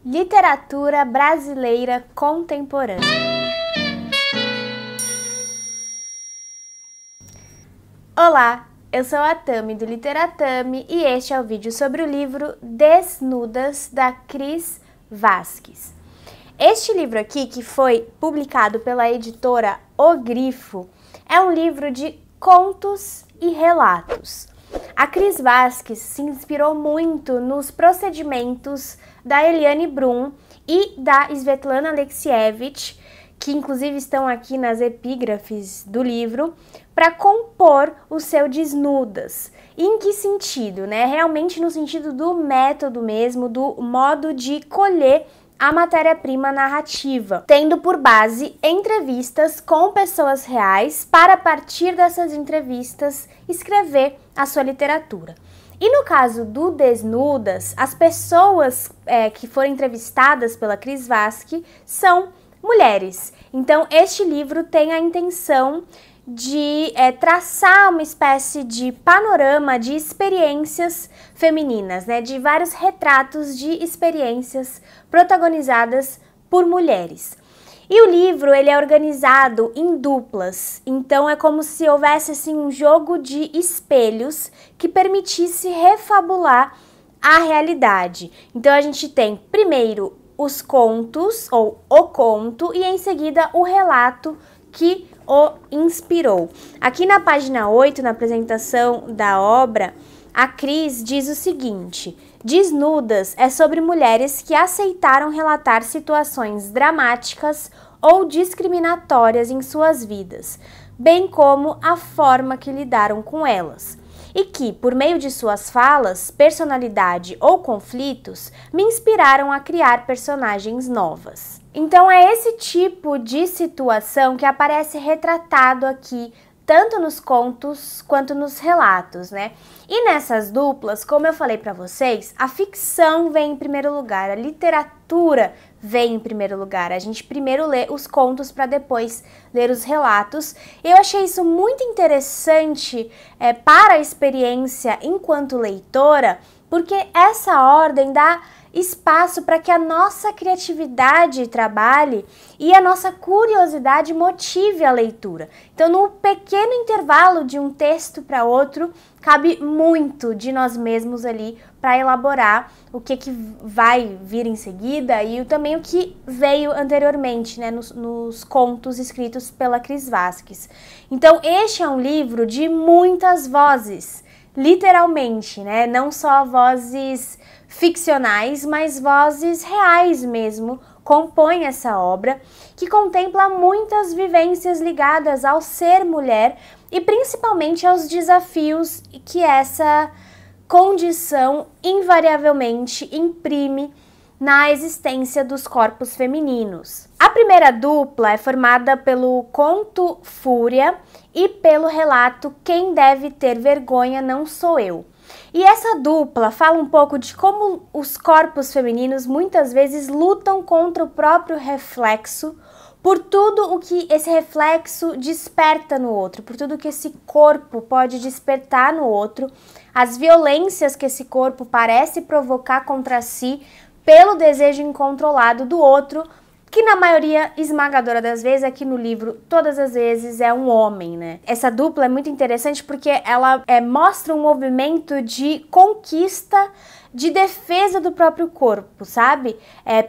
Literatura brasileira contemporânea. Olá, eu sou a Tami do Literatami e este é o vídeo sobre o livro Desnudas, da Cris Vasques. Este livro aqui, que foi publicado pela editora O Grifo, é um livro de contos e relatos. A Cris Vasques se inspirou muito nos procedimentos da Eliane Brum e da Svetlana Alexievich, que inclusive estão aqui nas epígrafes do livro, para compor o seu Desnudas. E em que sentido, né? Realmente no sentido do método mesmo, do modo de colher a matéria-prima narrativa, tendo por base entrevistas com pessoas reais para, a partir dessas entrevistas, escrever a sua literatura. E no caso do Desnudas, as pessoas que foram entrevistadas pela Cris Vasques são mulheres. Então, este livro tem a intenção de traçar uma espécie de panorama de experiências femininas, né? De vários retratos de experiências protagonizadas por mulheres. E o livro, ele é organizado em duplas, então é como se houvesse assim, um jogo de espelhos que permitisse refabular a realidade. Então a gente tem primeiro os contos, ou o conto, e em seguida o relato que o inspirou. Aqui na página 8, na apresentação da obra, a Cris diz o seguinte: Desnudas é sobre mulheres que aceitaram relatar situações dramáticas ou discriminatórias em suas vidas, bem como a forma que lidaram com elas, e que, por meio de suas falas, personalidade ou conflitos, me inspiraram a criar personagens novas. Então é esse tipo de situação que aparece retratado aqui, tanto nos contos quanto nos relatos, né? E nessas duplas, como eu falei para vocês, a ficção vem em primeiro lugar, a literatura vem em primeiro lugar. A gente primeiro lê os contos para depois ler os relatos. Eu achei isso muito interessante para a experiência enquanto leitora, porque essa ordem dá espaço para que a nossa criatividade trabalhe e a nossa curiosidade motive a leitura. Então, no pequeno intervalo de um texto para outro, cabe muito de nós mesmos ali para elaborar o que vai vir em seguida e também o que veio anteriormente, né, nos contos escritos pela Cris Vasques. Então, este é um livro de muitas vozes, literalmente, né? Não só vozes ficcionais, mas vozes reais mesmo, compõem essa obra, que contempla muitas vivências ligadas ao ser mulher e principalmente aos desafios que essa condição invariavelmente imprime na existência dos corpos femininos. A primeira dupla é formada pelo conto Fúria e pelo relato Quem Deve Ter Vergonha Não Sou Eu. E essa dupla fala um pouco de como os corpos femininos muitas vezes lutam contra o próprio reflexo, por tudo o que esse reflexo desperta no outro, por tudo que esse corpo pode despertar no outro, as violências que esse corpo parece provocar contra si pelo desejo incontrolado do outro, que na maioria esmagadora das vezes, aqui no livro, todas as vezes é um homem, né? Essa dupla é muito interessante porque ela mostra um movimento de conquista, de defesa do próprio corpo, sabe?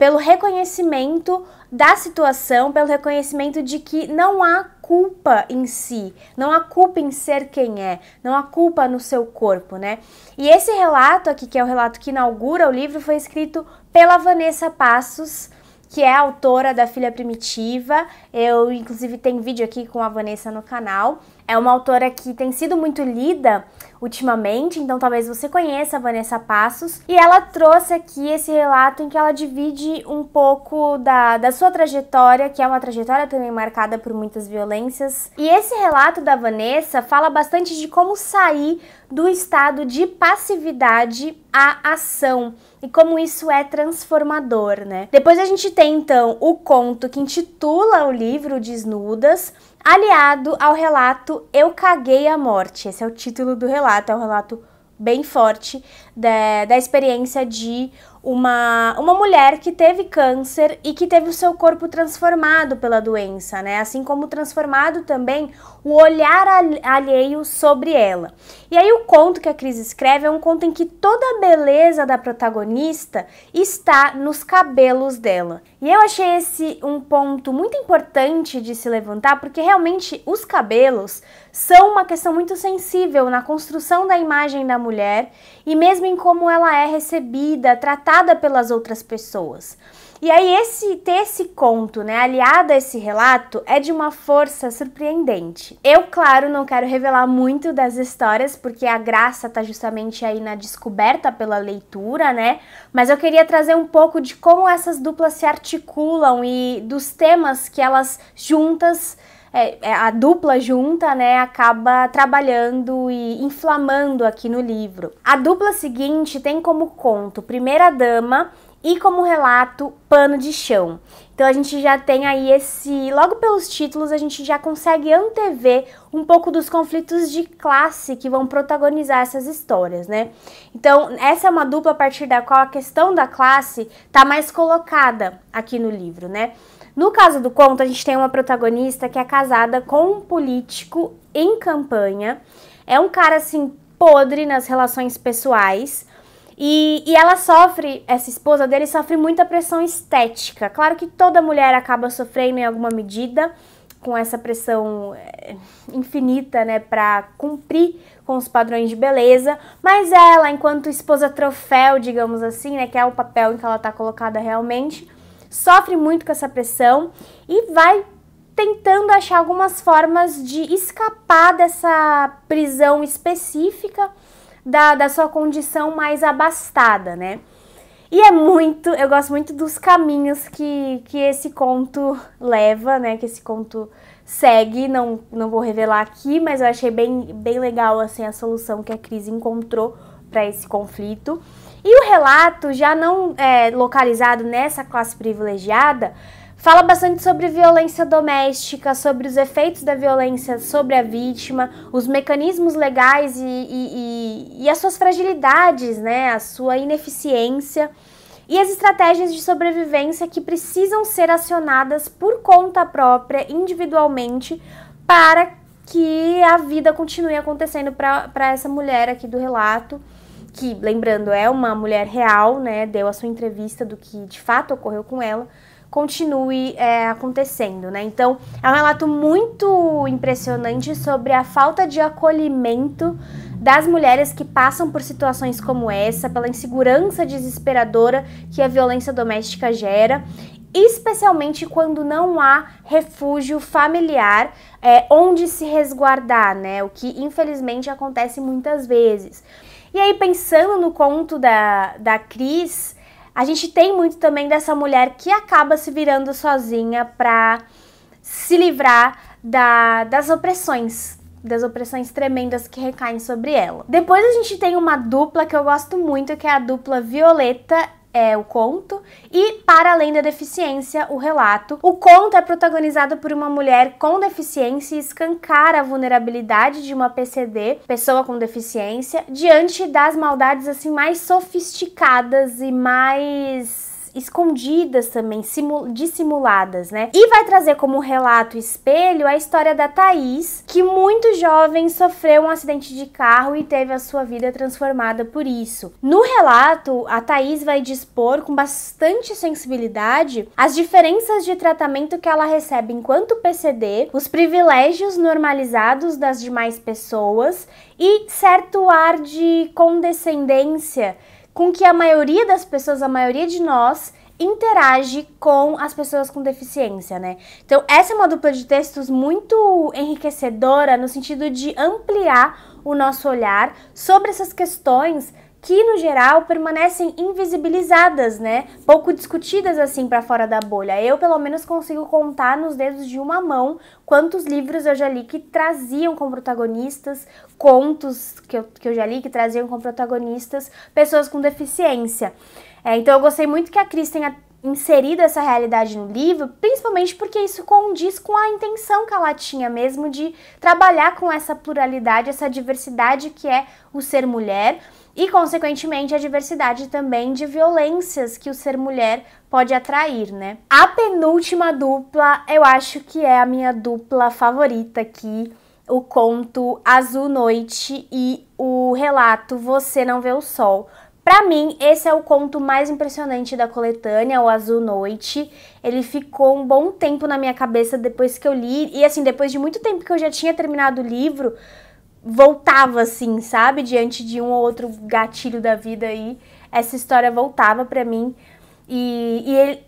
Pelo reconhecimento da situação, pelo reconhecimento de que não há culpa em si, não há culpa em ser quem é, não há culpa no seu corpo, né? E esse relato aqui, que é o relato que inaugura o livro, foi escrito pela Vanessa Passos, que é a autora da Filha Primitiva. Eu, inclusive, tenho vídeo aqui com a Vanessa no canal. É uma autora que tem sido muito lida ultimamente, então talvez você conheça a Vanessa Passos. E ela trouxe aqui esse relato em que ela divide um pouco da sua trajetória, que é uma trajetória também marcada por muitas violências. E esse relato da Vanessa fala bastante de como sair do estado de passividade à ação e como isso é transformador, né? Depois a gente tem, então, o conto que intitula o livro Desnudas, aliado ao relato Eu Caguei a Morte. Esse é o título do relato, é um relato bem forte da experiência de uma mulher que teve câncer e que teve o seu corpo transformado pela doença, né? Assim como transformado também o olhar alheio sobre ela. E aí o conto que a Cris escreve é um conto em que toda a beleza da protagonista está nos cabelos dela. E eu achei esse um ponto muito importante de se levantar, porque realmente os cabelos são uma questão muito sensível na construção da imagem da mulher e mesmo em como ela é recebida, tratada pelas outras pessoas. E aí ter esse conto, né, aliado a esse relato, é de uma força surpreendente. Eu, claro, não quero revelar muito das histórias, porque a graça tá justamente aí na descoberta pela leitura, né? Mas eu queria trazer um pouco de como essas duplas se articulam e dos temas que elas juntas, a dupla junta, né, acaba trabalhando e inflamando aqui no livro. A dupla seguinte tem como conto Primeira Dama e como relato Pano de Chão. Então a gente já tem aí logo pelos títulos a gente já consegue antever um pouco dos conflitos de classe que vão protagonizar essas histórias, né? Então essa é uma dupla a partir da qual a questão da classe tá mais colocada aqui no livro, né? No caso do conto, a gente tem uma protagonista que é casada com um político em campanha. É um cara, assim, podre nas relações pessoais. E ela sofre, essa esposa dele sofre muita pressão estética. Claro que toda mulher acaba sofrendo em alguma medida com essa pressão infinita, né, pra cumprir com os padrões de beleza. Mas ela, enquanto esposa troféu, digamos assim, né, que é o papel em que ela tá colocada realmente, sofre muito com essa pressão e vai tentando achar algumas formas de escapar dessa prisão específica da sua condição mais abastada, né? E eu gosto muito dos caminhos que esse conto leva, né? Que esse conto segue, não vou revelar aqui, mas eu achei bem legal, assim, a solução que a Cris encontrou para esse conflito. E o relato, já não localizado nessa classe privilegiada, fala bastante sobre violência doméstica, sobre os efeitos da violência sobre a vítima, os mecanismos legais e as suas fragilidades, né, a sua ineficiência e as estratégias de sobrevivência que precisam ser acionadas por conta própria, individualmente, para que a vida continue acontecendo para essa mulher aqui do relato, que, lembrando, é uma mulher real, né, deu a sua entrevista do que de fato ocorreu com ela, continue acontecendo, né? Então, é um relato muito impressionante sobre a falta de acolhimento das mulheres que passam por situações como essa, pela insegurança desesperadora que a violência doméstica gera, especialmente quando não há refúgio familiar onde se resguardar, né? O que infelizmente acontece muitas vezes. E aí, pensando no conto da Cris, a gente tem muito também dessa mulher que acaba se virando sozinha para se livrar das opressões tremendas que recaem sobre ela. Depois a gente tem uma dupla que eu gosto muito, que é a dupla Violeta, o conto, e Para Além da Deficiência, o relato. O conto é protagonizado por uma mulher com deficiência e escancara a vulnerabilidade de uma PCD, pessoa com deficiência, diante das maldades assim mais sofisticadas e mais escondidas também, dissimuladas, né? E vai trazer como relato espelho a história da Thaís, que muito jovem sofreu um acidente de carro e teve a sua vida transformada por isso. No relato, a Thaís vai dispor com bastante sensibilidade as diferenças de tratamento que ela recebe enquanto PCD, os privilégios normalizados das demais pessoas e certo ar de condescendência com que a maioria das pessoas, a maioria de nós, interage com as pessoas com deficiência, né? Então, essa é uma dupla de textos muito enriquecedora no sentido de ampliar o nosso olhar sobre essas questões que, no geral, permanecem invisibilizadas, né? Pouco discutidas, assim, para fora da bolha. Eu, pelo menos, consigo contar nos dedos de uma mão quantos livros eu já li que traziam como protagonistas, contos que eu já li que traziam como protagonistas pessoas com deficiência. Então, eu gostei muito que a Cris tenha inserido essa realidade no livro, principalmente porque isso condiz com a intenção que ela tinha mesmo de trabalhar com essa pluralidade, essa diversidade que é o ser mulher, e, consequentemente, a diversidade também de violências que o ser mulher pode atrair, né? A penúltima dupla, eu acho que é a minha dupla favorita aqui, o conto Azul Noite e o relato Você Não Vê o Sol. Pra mim, esse é o conto mais impressionante da coletânea, o Azul Noite. Ele ficou um bom tempo na minha cabeça depois que eu li, e assim, depois de muito tempo que eu já tinha terminado o livro, voltava assim, sabe? Diante de um ou outro gatilho da vida aí, essa história voltava pra mim.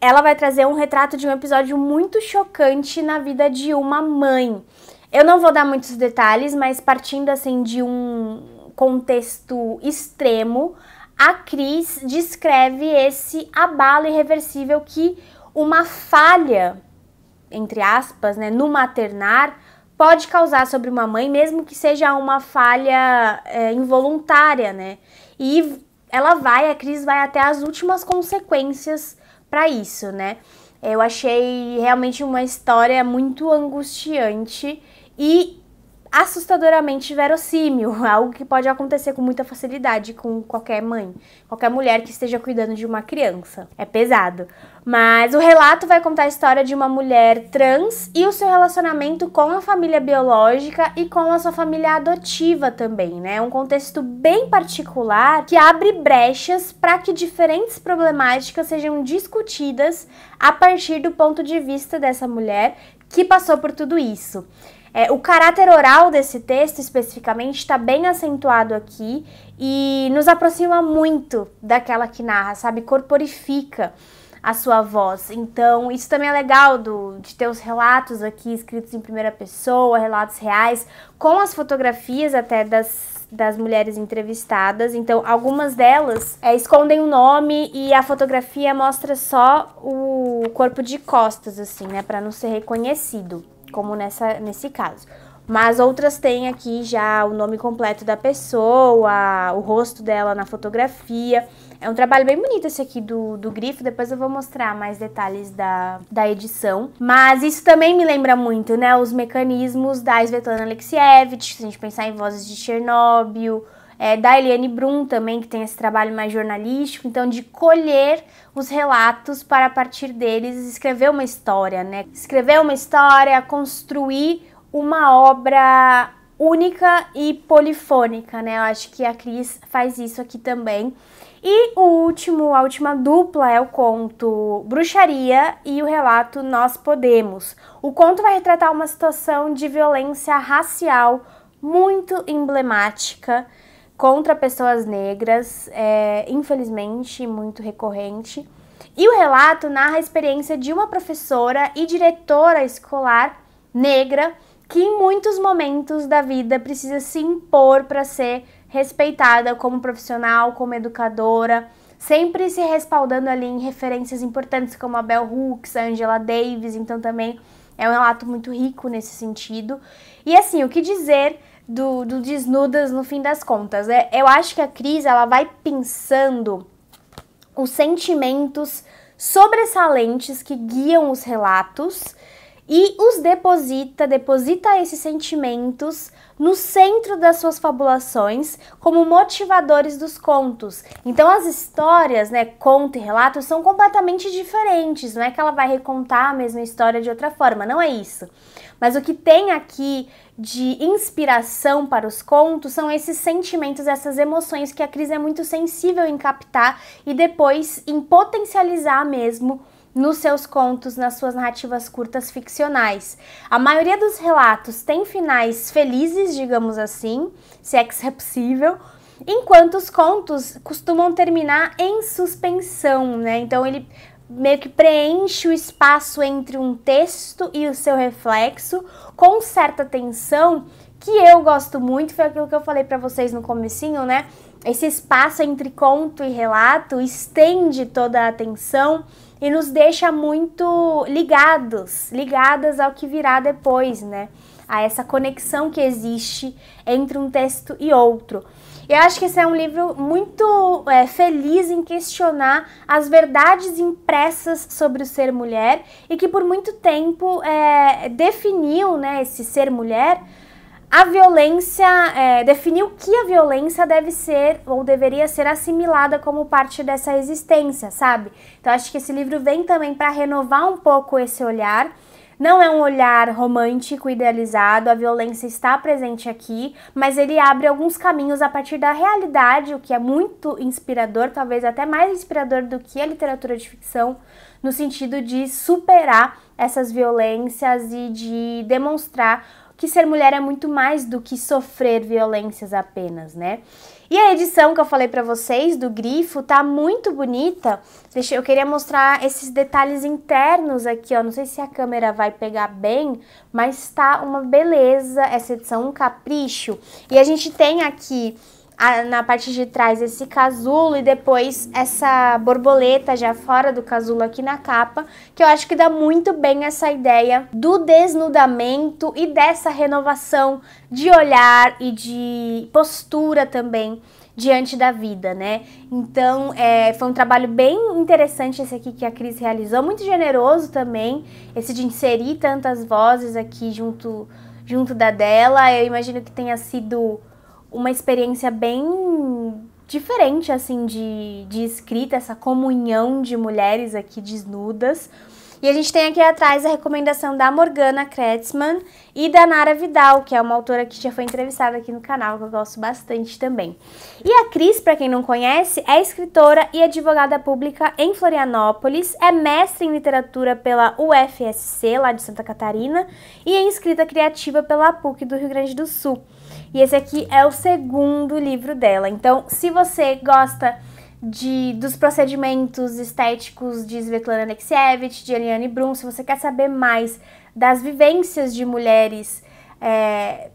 Ela vai trazer um retrato de um episódio muito chocante na vida de uma mãe. Eu não vou dar muitos detalhes, mas partindo assim de um contexto extremo, a Cris descreve esse abalo irreversível que uma falha, entre aspas, né, no maternar, pode causar sobre uma mãe, mesmo que seja uma falha involuntária, né? E a Cris vai até as últimas consequências para isso, né? Eu achei realmente uma história muito angustiante e assustadoramente verossímil, algo que pode acontecer com muita facilidade com qualquer mãe, qualquer mulher que esteja cuidando de uma criança. É pesado. Mas o relato vai contar a história de uma mulher trans e o seu relacionamento com a família biológica e com a sua família adotiva também, né? É um contexto bem particular que abre brechas para que diferentes problemáticas sejam discutidas a partir do ponto de vista dessa mulher que passou por tudo isso. O caráter oral desse texto, especificamente, está bem acentuado aqui e nos aproxima muito daquela que narra, sabe? Corporifica a sua voz. Então, isso também é legal de ter os relatos aqui escritos em primeira pessoa, relatos reais, com as fotografias até das mulheres entrevistadas. Então, algumas delas escondem o nome e a fotografia mostra só o corpo de costas, assim, né? Para não ser reconhecido, como nesse caso. Mas outras têm aqui já o nome completo da pessoa, o rosto dela na fotografia. É um trabalho bem bonito esse aqui do Grifo, depois eu vou mostrar mais detalhes da edição. Mas isso também me lembra muito, né, os mecanismos da Svetlana Alexievich, se a gente pensar em Vozes de Chernobyl, da Eliane Brum também, que tem esse trabalho mais jornalístico, então de colher os relatos para a partir deles escrever uma história, né? Escrever uma história, construir uma obra única e polifônica, né? Eu acho que a Cris faz isso aqui também. E a última dupla é o conto Bruxaria e o relato Nós Podemos. O conto vai retratar uma situação de violência racial muito emblemática contra pessoas negras, infelizmente muito recorrente. E o relato narra a experiência de uma professora e diretora escolar negra que em muitos momentos da vida precisa se impor para ser respeitada como profissional, como educadora, sempre se respaldando ali em referências importantes como a Bell Hooks, a Angela Davis. Então também é um relato muito rico nesse sentido. E assim, o que dizer do Desnudas no fim das contas? Eu acho que a Cris, ela vai pensando os sentimentos sobressalentes que guiam os relatos e os deposita esses sentimentos no centro das suas fabulações como motivadores dos contos. Então as histórias, né, conto e relato, são completamente diferentes, não é que ela vai recontar a mesma história de outra forma, não é isso. Mas o que tem aqui de inspiração para os contos são esses sentimentos, essas emoções que a Cris é muito sensível em captar e depois em potencializar mesmo nos seus contos, nas suas narrativas curtas ficcionais. A maioria dos relatos tem finais felizes, digamos assim, se é que é possível, enquanto os contos costumam terminar em suspensão, né? Então ele meio que preenche o espaço entre um texto e o seu reflexo com certa tensão, que eu gosto muito, foi aquilo que eu falei pra vocês no comecinho, né? Esse espaço entre conto e relato estende toda a atenção e nos deixa muito ligadas ao que virá depois, né? A essa conexão que existe entre um texto e outro. Eu acho que esse é um livro muito feliz em questionar as verdades impressas sobre o ser mulher e que por muito tempo definiu, né, esse ser mulher a violência, definir o que a violência deve ser ou deveria ser assimilada como parte dessa existência, sabe? Então acho que esse livro vem também para renovar um pouco esse olhar. Não é um olhar romântico, idealizado, a violência está presente aqui, mas ele abre alguns caminhos a partir da realidade, o que é muito inspirador, talvez até mais inspirador do que a literatura de ficção, no sentido de superar essas violências e de demonstrar que ser mulher é muito mais do que sofrer violências apenas, né? E a edição que eu falei pra vocês, do Grifo, tá muito bonita. Eu queria mostrar esses detalhes internos aqui, ó. Não sei se a câmera vai pegar bem, mas tá uma beleza essa edição, um capricho. E a gente tem aqui na parte de trás esse casulo e depois essa borboleta já fora do casulo aqui na capa, que eu acho que dá muito bem essa ideia do desnudamento e dessa renovação de olhar e de postura também diante da vida, né? Então, foi um trabalho bem interessante esse aqui que a Cris realizou, muito generoso também, esse de inserir tantas vozes aqui junto da dela. Eu imagino que tenha sido uma experiência bem diferente, assim, de escrita, essa comunhão de mulheres aqui desnudas. E a gente tem aqui atrás a recomendação da Morgana Kretzmann e da Nara Vidal, que é uma autora que já foi entrevistada aqui no canal, que eu gosto bastante também. E a Cris, para quem não conhece, é escritora e advogada pública em Florianópolis, é mestre em literatura pela UFSC, lá de Santa Catarina, e em escrita criativa pela PUC do Rio Grande do Sul. E esse aqui é o segundo livro dela. Então, se você gosta dos procedimentos estéticos de Svetlana Alexievich, de Eliane Brum, se você quer saber mais das vivências de mulheres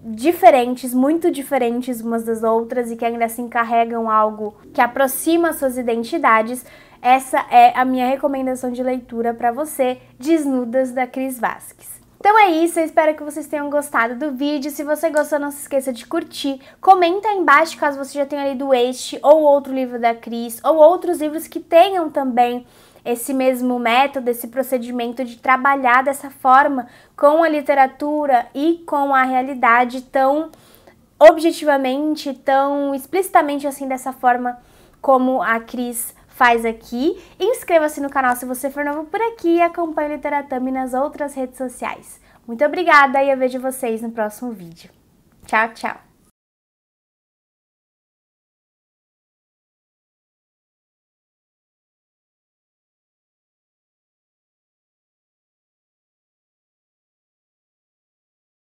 diferentes, muito diferentes umas das outras e que ainda assim carregam algo que aproxima suas identidades, essa é a minha recomendação de leitura para você, Desnudas, da Cris Vasques. Então é isso, eu espero que vocês tenham gostado do vídeo. Se você gostou, não se esqueça de curtir. Comenta aí embaixo caso você já tenha lido este ou outro livro da Cris, ou outros livros que tenham também esse mesmo método, esse procedimento de trabalhar dessa forma com a literatura e com a realidade tão objetivamente, tão explicitamente assim, dessa forma como a Cris faz aqui. Inscreva-se no canal se você for novo por aqui e acompanhe o Literatami nas outras redes sociais. Muito obrigada e eu vejo vocês no próximo vídeo. Tchau, tchau!